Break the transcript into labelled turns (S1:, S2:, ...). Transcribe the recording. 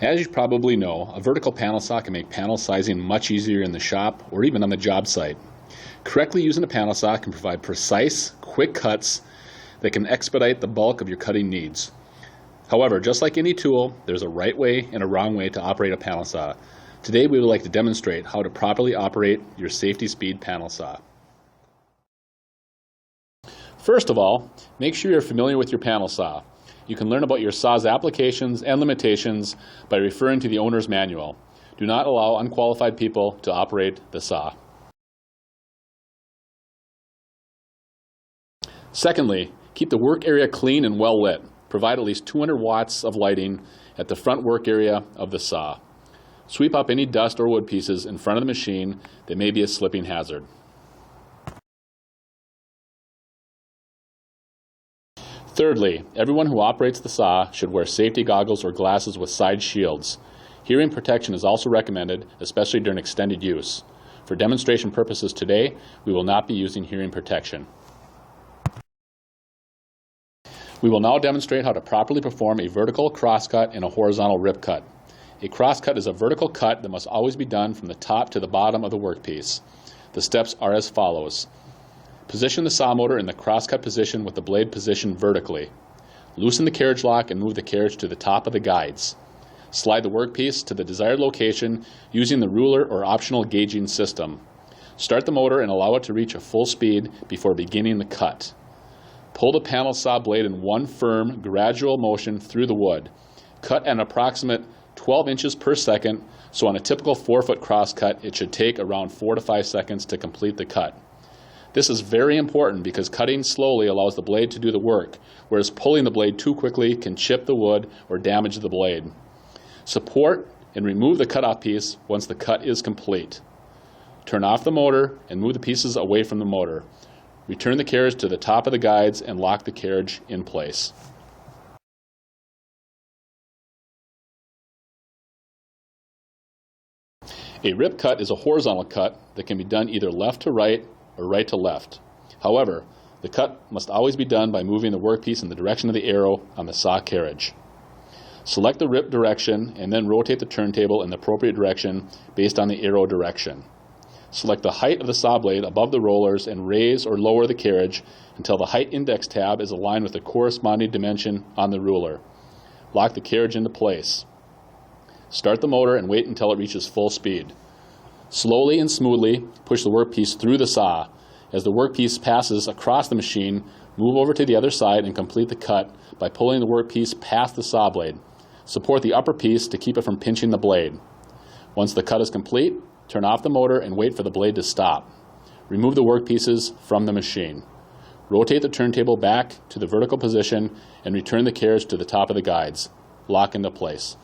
S1: As you probably know, a vertical panel saw can make panel sizing much easier in the shop or even on the job site. Correctly using a panel saw can provide precise, quick cuts that can expedite the bulk of your cutting needs. However, just like any tool, there's a right way and a wrong way to operate a panel saw. Today we would like to demonstrate how to properly operate your safety speed panel saw. First of all, make sure you're familiar with your panel saw. You can learn about your saw's applications and limitations by referring to the owner's manual. Do not allow unqualified people to operate the saw. Secondly, keep the work area clean and well lit. Provide at least 200 watts of lighting at the front work area of the saw. Sweep up any dust or wood pieces in front of the machine that may be a slipping hazard. Thirdly, everyone who operates the saw should wear safety goggles or glasses with side shields. Hearing protection is also recommended, especially during extended use. For demonstration purposes today, we will not be using hearing protection. We will now demonstrate how to properly perform a vertical crosscut and a horizontal rip cut. A crosscut is a vertical cut that must always be done from the top to the bottom of the workpiece. The steps are as follows. Position the saw motor in the crosscut position with the blade positioned vertically. Loosen the carriage lock and move the carriage to the top of the guides. Slide the workpiece to the desired location using the ruler or optional gauging system. Start the motor and allow it to reach a full speed before beginning the cut. Pull the panel saw blade in one firm, gradual motion through the wood. Cut at an approximate 12 inches per second, so on a typical 4-foot crosscut, it should take around 4 to 5 seconds to complete the cut. This is very important because cutting slowly allows the blade to do the work, whereas pulling the blade too quickly can chip the wood or damage the blade. Support and remove the cutoff piece once the cut is complete. Turn off the motor and move the pieces away from the motor. Return the carriage to the top of the guides and lock the carriage in place. A rip cut is a horizontal cut that can be done either left to right or right to left. However, the cut must always be done by moving the workpiece in the direction of the arrow on the saw carriage. Select the rip direction and then rotate the turntable in the appropriate direction based on the arrow direction. Select the height of the saw blade above the rollers and raise or lower the carriage until the height index tab is aligned with the corresponding dimension on the ruler. Lock the carriage into place. Start the motor and wait until it reaches full speed. Slowly and smoothly push the workpiece through the saw. As the workpiece passes across the machine, move over to the other side and complete the cut by pulling the workpiece past the saw blade. Support the upper piece to keep it from pinching the blade. Once the cut is complete, turn off the motor and wait for the blade to stop. Remove the workpieces from the machine. Rotate the turntable back to the vertical position and return the carriage to the top of the guides. Lock into place.